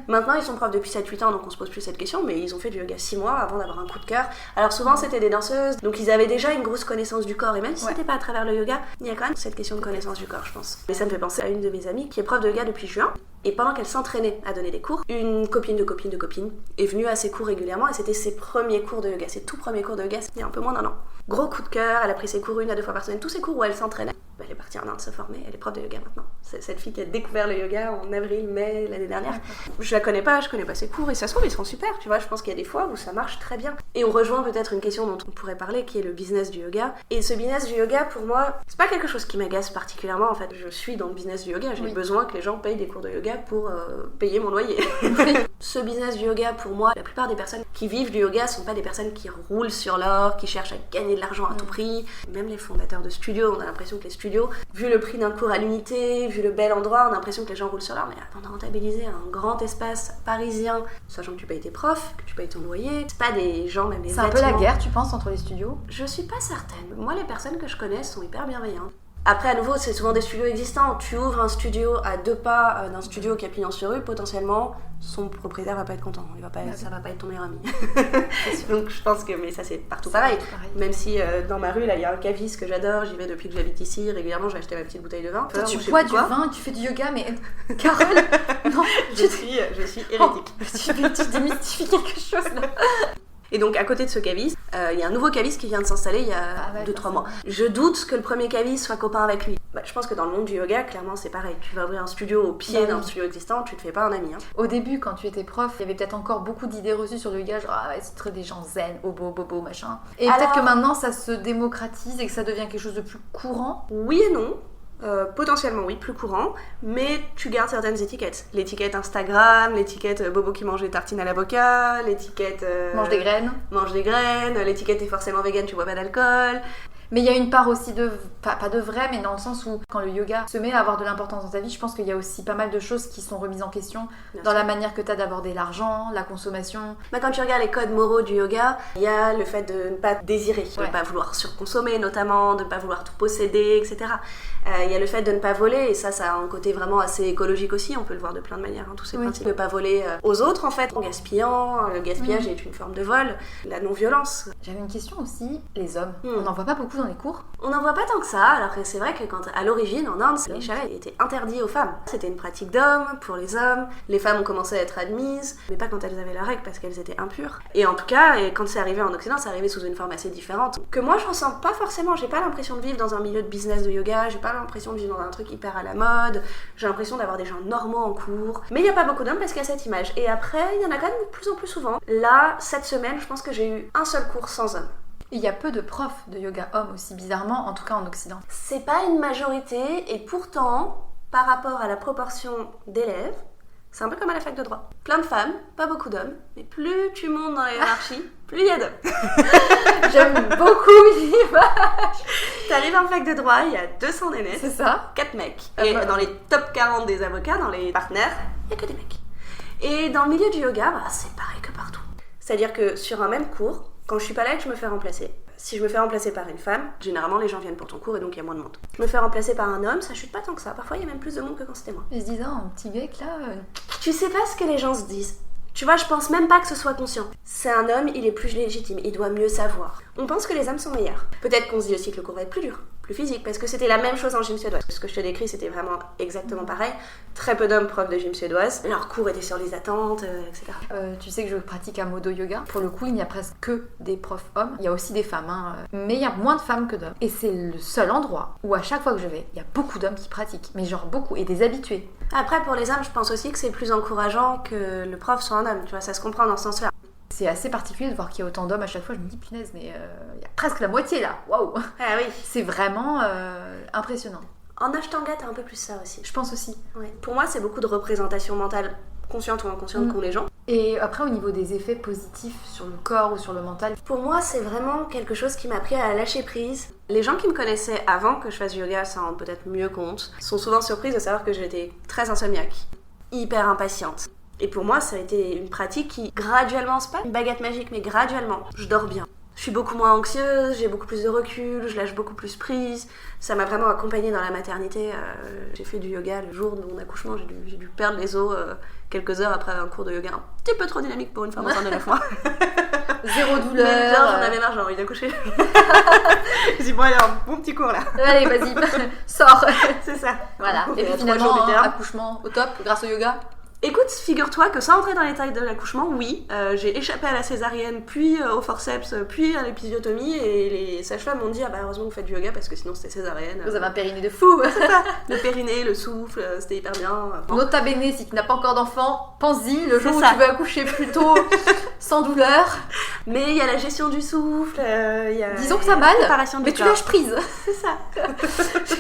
Maintenant, ils sont profs depuis 7-8 ans, donc on se pose plus cette question, mais ils ont fait du yoga 6 mois avant d'avoir un coup de cœur. Alors souvent, c'était des danseuses, donc ils avaient déjà une grosse connaissance du corps, et même si c'était pas à travers le yoga, il y a quand même cette question de connaissance du corps, je pense. Et ça me fait penser à une de mes amies qui est prof de yoga depuis juin, et pendant qu'elle s'entraînait à donner des cours, une copine de copine est venue à ses cours régulièrement, et c'était ses premiers cours de yoga, ses tout premiers cours de yoga, il y a un peu moins d'un an. Gros coup de cœur, elle a pris ses cours 1 à 2 fois par semaine, tous ses cours où elle s'entraînait. Elle est partie en Inde se former, elle est prof de yoga maintenant. C'est cette fille qui a découvert le yoga en avril, mai l'année dernière. Je connais pas ses cours, et ça se trouve, ils sont super, tu vois. Je pense qu'il y a des fois où ça marche très bien. Et on rejoint peut-être une question dont on pourrait parler, qui est le business du yoga. Et ce business du yoga, pour moi, c'est pas quelque chose qui m'agace particulièrement. En fait, je suis dans le business du yoga, j'ai besoin que les gens payent des cours de yoga pour payer mon loyer. Ce business du yoga, pour moi, la plupart des personnes qui vivent du yoga sont pas des personnes qui roulent sur l'or, qui cherchent à gagner de l'argent à tout prix. Même les fondateurs de studios, on a l'impression que les studios, vu le prix d'un cours à l'unité, vu le bel endroit, on a l'impression que les gens roulent sur l'or. Mais avant de rentabiliser un grand espace parisien, sachant que tu payes tes profs, que tu payes ton loyer, c'est pas des gens, même les C'est un peu la guerre, tu penses, entre les studios? Je suis pas certaine. Moi, les personnes que je connais sont hyper bienveillantes. Après, à nouveau, c'est souvent des studios existants. Tu ouvres un studio à 2 pas d'un studio qui a pignon sur rue, potentiellement, son propriétaire va pas être content. Ça va pas être ton meilleur ami. Donc je pense que, mais ça c'est partout pareil. Même si dans ma rue, là, il y a un caviste que j'adore, j'y vais depuis que j'habite ici, régulièrement, je vais acheter ma petite bouteille de vin. Toi, tu bois du vin, tu fais du yoga, mais Carole, non, je suis hérétique. Tu démystifies quelque chose là. Et donc à côté de ce caviste, il y a un nouveau caviste qui vient de s'installer il y a 2-3 mois. Je doute que le premier caviste soit copain avec lui. Je pense que dans le monde du yoga, clairement c'est pareil. Tu vas ouvrir un studio au pied d'un studio existant, tu te fais pas un ami. Au début, quand tu étais prof, il y avait peut-être encore beaucoup d'idées reçues sur le yoga, genre c'est très des gens zen, bobo, machin. Et peut-être que maintenant ça se démocratise et que ça devient quelque chose de plus courant. Oui et non. Potentiellement oui, plus courant, mais tu gardes certaines étiquettes. L'étiquette Instagram, l'étiquette Bobo qui mange des tartines à l'avocat, l'étiquette mange des graines, l'étiquette est forcément vegan, tu bois pas d'alcool. Mais il y a une part aussi de, pas de vrai, mais dans le sens où quand le yoga se met à avoir de l'importance dans ta vie, je pense qu'il y a aussi pas mal de choses qui sont remises en question dans la manière que tu as d'aborder l'argent, la consommation. Quand tu regardes les codes moraux du yoga, il y a le fait de ne pas désirer, de ne pas vouloir surconsommer notamment, de ne pas vouloir tout posséder, etc. Il y a le fait de ne pas voler, et ça a un côté vraiment assez écologique aussi, on peut le voir de plein de manières, tous ces principes. Ne pas voler aux autres en fait, en gaspillant, le gaspillage est une forme de vol, la non-violence. J'avais une question aussi, les hommes, on n'en voit pas beaucoup dans les cours? On n'en voit pas tant que ça, alors que c'est vrai que à l'origine, en Inde, les charrettes étaient interdits aux femmes. C'était une pratique d'hommes, pour les hommes, les femmes ont commencé à être admises, mais pas quand elles avaient la règle, parce qu'elles étaient impures. Et en tout cas, quand c'est arrivé en Occident, c'est arrivé sous une forme assez différente, que moi je ressens pas forcément, j'ai pas l'impression de vivre dans un milieu de business de yoga, j'ai pas l'impression de vivre dans un truc hyper à la mode, j'ai l'impression d'avoir des gens normaux en cours, mais il y a pas beaucoup d'hommes parce qu'il y a cette image. Et après, il y en a quand même de plus en plus souvent. Là, cette semaine, je pense que j'ai eu un seul cours sans hommes. Il y a peu de profs de yoga hommes aussi, bizarrement, en tout cas en Occident. C'est pas une majorité, et pourtant, par rapport à la proportion d'élèves, c'est un peu comme à la fac de droit. Plein de femmes, pas beaucoup d'hommes, mais plus tu montes dans la hiérarchie, plus il y a d'hommes. J'aime beaucoup l'image. T'arrives en fac de droit, il y a 200 nénés. C'est ça. 4 mecs. Et dans les top 40 des avocats, dans les partenaires, il y a que des mecs. Et dans le milieu du yoga, c'est pareil que partout. C'est-à-dire que sur un même cours, quand je suis pas là et que je me fais remplacer, si je me fais remplacer par une femme, généralement les gens viennent pour ton cours et donc il y a moins de monde. Je me fais remplacer par un homme, ça chute pas tant que ça. Parfois il y a même plus de monde que quand c'était moi. Ils se disent, un petit mec là... Tu sais pas ce que les gens se disent. Tu vois, je pense même pas que ce soit conscient. C'est un homme, il est plus légitime, il doit mieux savoir. On pense que les hommes sont meilleurs. Peut-être qu'on se dit aussi que le cours va être plus dur, plus physique, parce que c'était la même chose en gym suédoise. Ce que je te décris, c'était vraiment exactement pareil. Très peu d'hommes profs de gym suédoise. Leurs cours étaient sur les attentes, etc. Tu sais que je pratique un modo yoga. Pour le coup, il n'y a presque que des profs hommes. Il y a aussi des femmes, mais il y a moins de femmes que d'hommes. Et c'est le seul endroit où à chaque fois que je vais, il y a beaucoup d'hommes qui pratiquent. Mais genre beaucoup, et des habitués. Après, pour les hommes, je pense aussi que c'est plus encourageant que le prof soit un homme. Tu vois, ça se comprend dans ce sens-là. C'est assez particulier de voir qu'il y a autant d'hommes à chaque fois. Je me dis, punaise, mais il y a presque la moitié là. Waouh. Ah oui. C'est vraiment impressionnant. En Ashtanga, t'as un peu plus ça aussi. Je pense aussi. Ouais. Pour moi, c'est beaucoup de représentation mentale, consciente ou inconsciente, qu'ont les gens. Et après, au niveau des effets positifs sur le corps ou sur le mental, pour moi, c'est vraiment quelque chose qui m'a appris à lâcher prise. Les gens qui me connaissaient avant que je fasse du yoga s'en rendent peut-être mieux compte, sont souvent surprises de savoir que j'étais très insomniaque, hyper impatiente. Et pour moi, ça a été une pratique qui, graduellement, c'est pas une baguette magique, mais graduellement, je dors bien. Je suis beaucoup moins anxieuse, j'ai beaucoup plus de recul, je lâche beaucoup plus prise. Ça m'a vraiment accompagnée dans la maternité. J'ai fait du yoga le jour de mon accouchement, j'ai dû perdre les os quelques heures après un cours de yoga un petit peu trop dynamique pour une femme enceinte de 9 mois. Zéro douleur. Mais genre, j'en avais marre, j'ai envie d'accoucher. Je dis bon, allez, un bon petit cours là. Allez, vas-y, sors. C'est ça. Voilà. Donc, Et puis 3 jours finalement, du terme. accouchement au top grâce au yoga. Écoute, figure-toi que sans entrer dans les détails de l'accouchement, oui, j'ai échappé à la césaриenne, puis au forceps, puis à l'épisiotomie, et les sages-femmes m'ont dit ah bah heureusement que vous faites du yoga parce que sinon c'était césarienne. Vous avez un périnée de fou. C'est ça. Le périnée, le souffle, c'était hyper bien. Bon. Nota bene, si tu n'as pas encore d'enfant, pense-y, le jour où ça. tu veux accoucher plus tôt, sans douleur. Mais il y a la gestion du souffle, il y a Disons que ça mal, préparation du mais tu corps. lâches prise. C'est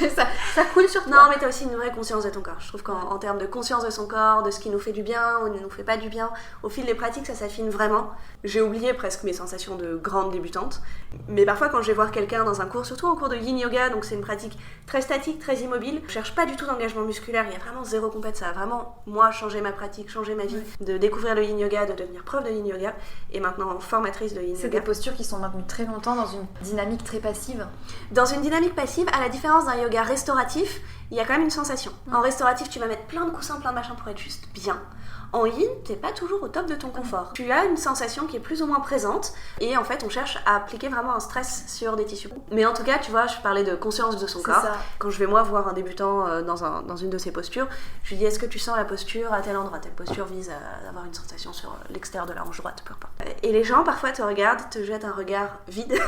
ça. ça coule sur toi. Non, mais t'as aussi une vraie conscience de ton corps. Je trouve qu'en termes de conscience de son corps, de ce qui nous fait du bien ou ne nous fait pas du bien, au fil des pratiques, ça s'affine vraiment. J'ai oublié presque mes sensations de grande débutante. Mais parfois, quand je vais voir quelqu'un dans un cours, surtout en cours de yin yoga, donc c'est une pratique très statique, très immobile, je cherche pas du tout d'engagement musculaire, il y a vraiment zéro compète. Ça a vraiment, moi, changé ma pratique, changé ma vie, de découvrir le yin yoga, de devenir prof de yin yoga, et maintenant formatrice de yin C'est yoga. des postures qui sont maintenues très longtemps dans une dynamique très passive. Dans une dynamique passive, à la différence d'un yoga restauratif, il y a quand même une sensation. En restauratif, tu vas mettre plein de coussins, plein de machins pour être juste bien. En yin, t'es pas toujours au top de ton confort. Tu as une sensation qui est plus ou moins présente et en fait on cherche à appliquer vraiment un stress sur des tissus. Mais en tout cas, tu vois, je parlais de conscience de son corps. Ça. Quand je vais moi voir un débutant dans une de ces postures, je lui dis est-ce que tu sens la posture à tel endroit? Telle posture vise à avoir une sensation sur l'extérieur de la hanche droite, peu importe. Et les gens parfois te regardent, te jettent un regard vide.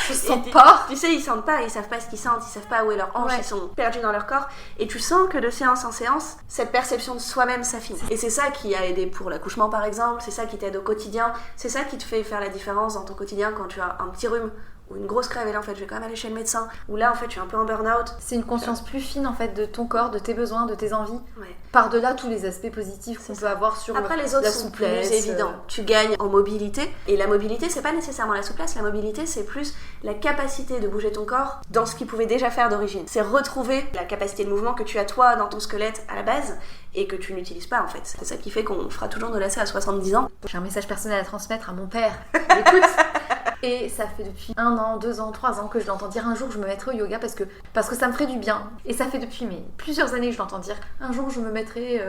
Je sens pas. Tu sais, ils sentent pas, ils savent pas ce qu'ils sentent, ils savent pas où est leur hanche, Ouais. ils sont perdus dans leur corps. Et tu sens que de séance en séance, cette perception de soi-même s'affine. Et c'est ça qui a aidé pour l'accouchement par exemple, c'est ça qui t'aide au quotidien, c'est ça qui te fait faire la différence dans ton quotidien quand tu as un petit rhume ou une grosse crève et là en fait je vais quand même aller chez le médecin, ou là en fait je suis un peu en burn-out. C'est une conscience plus fine en fait de ton corps, de tes besoins, de tes envies. Ouais. Par-delà tous les aspects positifs qu'on C'est peut avoir sur Après les autres la sont souplesse. plus évidents. Tu gagnes en mobilité et la mobilité c'est pas nécessairement la souplesse, la mobilité c'est plus la capacité de bouger ton corps dans ce qu'il pouvait déjà faire d'origine. C'est retrouver la capacité de mouvement que tu as toi dans ton squelette à la base et que tu n'utilises pas en fait. C'est ça qui fait qu'on fera toujours de lacets à 70 ans. J'ai un message personnel à transmettre à mon père. Écoute. Et ça fait depuis 1 an, 2 ans, 3 ans que je l'entends dire un jour je me mettrai au yoga parce que ça me ferait du bien. Et ça fait depuis plusieurs années que je l'entends dire un jour je me mettrai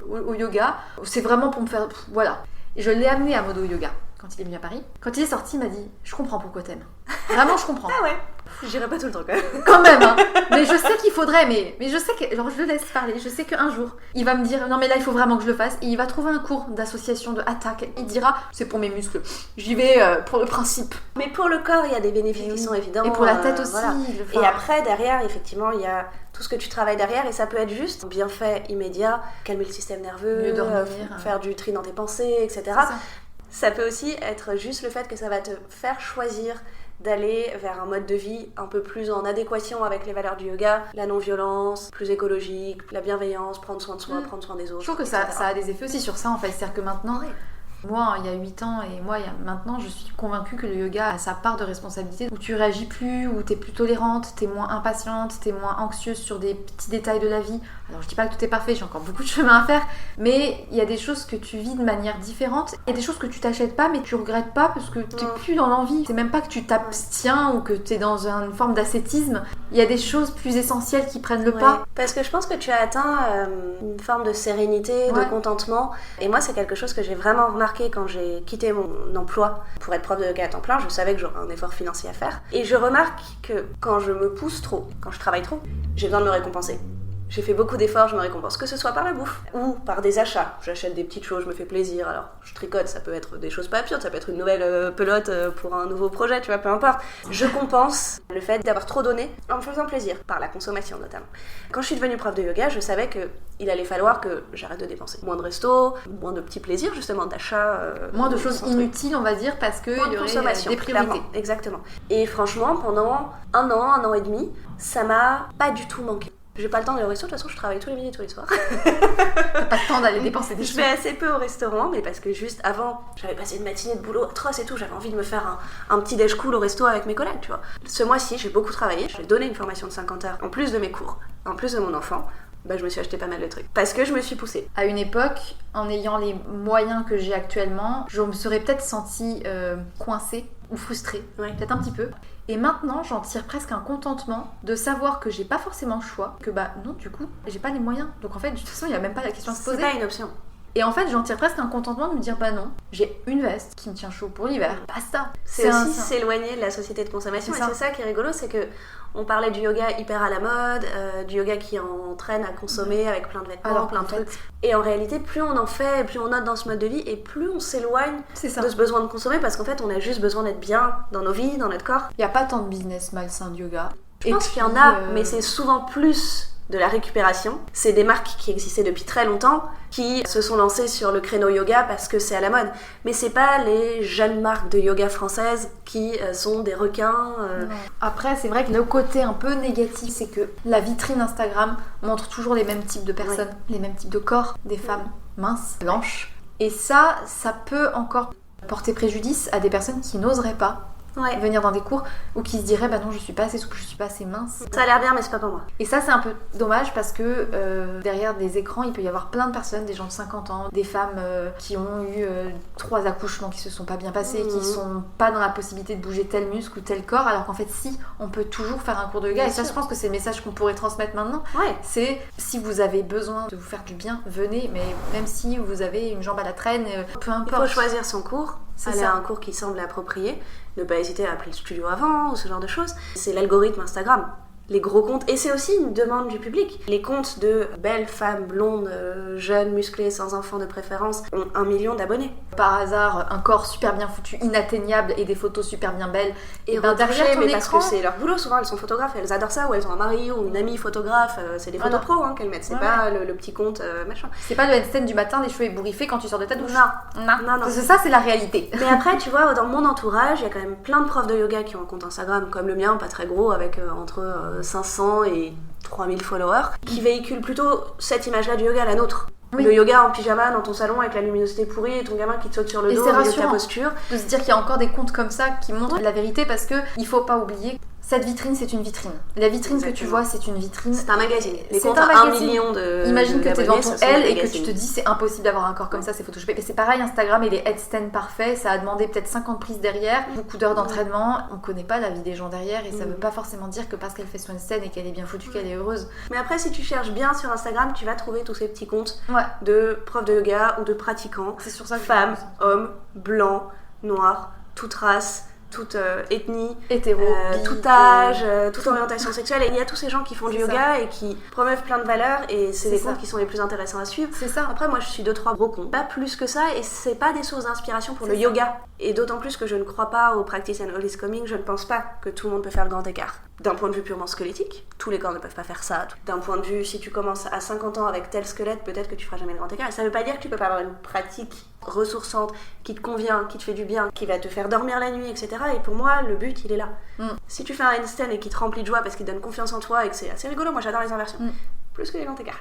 au yoga. C'est vraiment pour me faire... Voilà. Et je l'ai amené à Modo Yoga quand il est venu à Paris. Quand il est sorti, il m'a dit je comprends pourquoi t'aimes. Vraiment je comprends. Ah ouais. J'irai pas tout le temps quand même. Quand même, hein. Mais je sais qu'il faudrait, mais je sais que, genre je le laisse parler, je sais qu'un jour, il va me dire, non mais là il faut vraiment que je le fasse, et il va trouver un cours d'association, de attaque, il dira, c'est pour mes muscles, j'y vais pour le principe. Mais pour le corps, il y a des bénéfices qui sont évidents. Et pour la tête aussi. Voilà. Enfin, Et après, derrière, effectivement, il y a tout ce que tu travailles derrière, et ça peut être juste bienfait immédiat, calmer le système nerveux, Mieux dormir. faire du tri dans tes pensées, etc. c'est ça. Ça peut aussi être juste le fait que ça va te faire choisir d'aller vers un mode de vie un peu plus en adéquation avec les valeurs du yoga, la non-violence, plus écologique, la bienveillance, prendre soin de soi, prendre soin des autres. Je trouve que ça a des effets aussi sur ça en fait, c'est-à-dire que maintenant, moi il y a 8 ans et moi maintenant je suis convaincue que le yoga a sa part de responsabilité, où tu réagis plus, où t'es plus tolérante, t'es moins impatiente, t'es moins anxieuse sur des petits détails de la vie. Alors je dis pas que tout est parfait, j'ai encore beaucoup de chemin à faire, mais il y a des choses que tu vis de manière différente et des choses que tu t'achètes pas mais tu regrettes pas parce que t'es plus dans l'envie. C'est même pas que tu t'abstiens ou que t'es dans une forme d'ascétisme, il y a des choses plus essentielles qui prennent le pas. Parce que je pense que tu as atteint une forme de sérénité, de contentement, et moi c'est quelque chose que j'ai vraiment remarqué quand j'ai quitté mon emploi pour être prof de yoga à temps plein. Je savais que j'aurais un effort financier à faire, et je remarque que quand je me pousse trop, quand je travaille trop, j'ai besoin de me récompenser. J'ai fait beaucoup d'efforts, je me récompense, que ce soit par la bouffe ou par des achats. J'achète des petites choses, je me fais plaisir. Alors, je tricote, ça peut être des choses pas absurdes, ça peut être une nouvelle pelote pour un nouveau projet, tu vois, peu importe. Je compense le fait d'avoir trop donné en me faisant plaisir, par la consommation notamment. Quand je suis devenue prof de yoga, je savais qu'il allait falloir que j'arrête de dépenser. Moins de resto, moins de petits plaisirs, justement, d'achat. Moins de choses inutiles, on va dire, parce qu'il y aurait des priorités. Clairement, exactement. Et franchement, pendant un an et demi, ça m'a pas du tout manqué. J'ai pas le temps d'aller au resto, de toute façon je travaille tous les midis et tous les soirs. T'as pas le temps d'aller dépenser des Je sous. vais assez peu au restaurant, mais parce que juste avant, j'avais passé une matinée de boulot atroce et tout, j'avais envie de me faire un petit déj cool au resto avec mes collègues, tu vois. Ce mois-ci, j'ai beaucoup travaillé, j'ai donné une formation de 50 heures, en plus de mes cours, en plus de mon enfant. Bah, je me suis acheté pas mal de trucs. Parce que je me suis poussée. À une époque, en ayant les moyens que j'ai actuellement, je me serais peut-être sentie coincée ou frustrée, Ouais. peut-être un petit peu. Et maintenant, j'en tire presque un contentement de savoir que j'ai pas forcément le choix, que non, du coup, j'ai pas les moyens. Donc en fait, de toute façon, il y a même pas la question à se C'est poser. pas une option. Et en fait, j'en tire presque un contentement de me dire, non, j'ai une veste qui me tient chaud pour l'hiver, basta. C'est aussi s'éloigner de la société de consommation. C'est Et ça. c'est ça qui est rigolo, c'est que on parlait du yoga hyper à la mode, du yoga qui entraîne à consommer avec plein de vêtements, Alors plein de qu'en fait, trucs. Et en réalité, plus on en fait, plus on note dans ce mode de vie, et plus on s'éloigne c'est ça. de ce besoin de consommer, parce qu'en fait, on a juste besoin d'être bien dans nos vies, dans notre corps. Il n'y a pas tant de business malsain de yoga. Je pense qu'il y en a, mais c'est souvent plus de la récupération. C'est des marques qui existaient depuis très longtemps, qui se sont lancées sur le créneau yoga parce que c'est à la mode. Mais c'est pas les jeunes marques de yoga françaises qui sont des requins. Non. Après, c'est vrai que le côté un peu négatif, c'est que la vitrine Instagram montre toujours les mêmes types de personnes, les mêmes types de corps, des femmes minces, blanches. Et ça peut encore porter préjudice à des personnes qui n'oseraient pas venir dans des cours ou qui se diraient non, je suis pas assez souple, je suis pas assez mince. Ça a l'air bien, mais c'est pas pour moi. Et ça, c'est un peu dommage parce que derrière des écrans, il peut y avoir plein de personnes, des gens de 50 ans, des femmes qui ont eu 3 accouchements qui se sont pas bien passés, qui sont pas dans la possibilité de bouger tel muscle ou tel corps, alors qu'en fait, si, on peut toujours faire un cours de yoga. Bien et ça, sûr. je pense que c'est le message qu'on pourrait transmettre maintenant. Ouais. C'est si vous avez besoin de vous faire du bien, venez, mais même si vous avez une jambe à la traîne, peu Il importe. faut choisir son cours, aller ça. à un cours qui semble approprié, ne pas hésiter à appeler le studio avant ou ce genre de choses. C'est l'algorithme Instagram. Les gros comptes, et c'est aussi une demande du public. Les comptes de belles femmes blondes, jeunes, musclées, sans enfants de préférence, ont 1 million d'abonnés. Par hasard, un corps super bien foutu, inatteignable et des photos super bien belles. Et ben, retouchées, derrière ton mais parce écran, que c'est leur boulot, souvent elles sont photographes, elles adorent ça, ou elles ont un mari ou une amie photographe, c'est des photos Voilà. pro qu'elles mettent, c'est Ouais. pas le petit compte machin. c'est pas le handstand du matin, les cheveux ébouriffés quand tu sors de ta douche. Non. Non. Parce que ça, c'est la réalité. Mais après, tu vois, dans mon entourage, il y a quand même plein de profs de yoga qui ont un compte Instagram comme le mien, pas très gros, avec entre 500 et 3000 followers, qui véhiculent plutôt cette image-là du yoga, la nôtre. Oui. Le yoga en pyjama dans ton salon avec la luminosité pourrie et ton gamin qui te saute sur le Et dos c'est au milieu de ta rassurant. posture. De se dire qu'il y a encore des comptes comme ça qui montrent la vérité parce que il faut pas oublier. Cette vitrine, c'est une vitrine. La vitrine que tu Exactement. vois, c'est une vitrine. C'est un magazine. Les C'est comptes un à 1 magazine. million de Imagine que tu es dans d'abonnés, ton ça sont des L et que tu magazines. te dis c'est impossible d'avoir un corps comme ça, c'est photoshopé. Et c'est pareil, Instagram et les headstands parfaits, ça a demandé peut-être 50 prises derrière, beaucoup d'heures d'entraînement. On connaît pas la vie des gens derrière et ça veut pas forcément dire que parce qu'elle fait son handstand et qu'elle est bien foutue, qu'elle est heureuse. Mais après, si tu cherches bien sur Instagram, tu vas trouver tous ces petits comptes Ouais, de profs de yoga ou de pratiquants, c'est sur ça que je femmes, pense. hommes, blancs, noirs, toute race, toute ethnie, Hétéro, bi, tout âge, toute orientation sexuelle. Et il y a tous ces gens qui font du C'est yoga et qui promeuvent plein de valeurs et c'est des C'est comptes ça. qui sont les plus intéressants à suivre. C'est ça. Après, moi, je suis 2-3 gros comptes. Pas plus que ça, et c'est pas des sources d'inspiration pour le C'est ça. yoga. Et d'autant plus que je ne crois pas au practice and all is coming, je ne pense pas que tout le monde peut faire le grand écart. D'un point de vue purement squelettique, tous les corps ne peuvent pas faire ça. D'un point de vue, si tu commences à 50 ans avec tel squelette, peut-être que tu feras jamais le grand écart. Et ça veut pas dire que tu peux pas avoir une pratique ressourçante, qui te convient, qui te fait du bien, qui va te faire dormir la nuit, etc. Et pour moi, le but, il est là. Si tu fais un handstand et qui te remplit de joie parce qu'il donne confiance en toi et que c'est assez rigolo, moi j'adore les inversions. Plus que les grands écarts.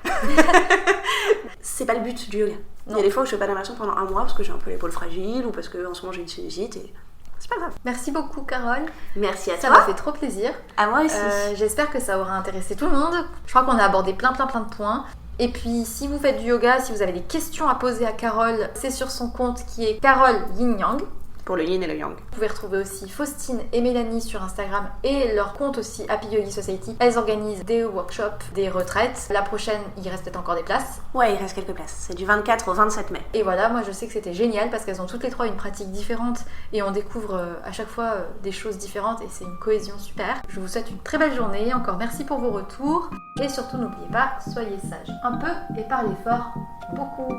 C'est pas le but du yoga. Il y a des fois où je fais pas d'inversion pendant 1 mois parce que j'ai un peu l'épaule fragile ou parce que en ce moment j'ai une sinusite et c'est pas grave. Merci beaucoup, Carole. Merci à Ça toi. m'a fait trop plaisir. À moi aussi. J'espère que ça aura intéressé tout le monde. Je crois qu'on a abordé plein de points. Et puis, si vous faites du yoga, si vous avez des questions à poser à Carole, c'est sur son compte qui est Carole Yin Yang. Pour le yin et le yang. Vous pouvez retrouver aussi Faustine et Mélanie sur Instagram et leur compte aussi Happy Yogi Society. Elles organisent des workshops, des retraites. La prochaine, il reste peut-être encore des places. Ouais, il reste quelques places. C'est du 24 au 27 mai. Et voilà, moi je sais que c'était génial parce qu'elles ont toutes les 3 une pratique différente et on découvre à chaque fois des choses différentes et c'est une cohésion super. Je vous souhaite une très belle journée, encore merci pour vos retours et surtout n'oubliez pas, soyez sages un peu et parlez fort beaucoup.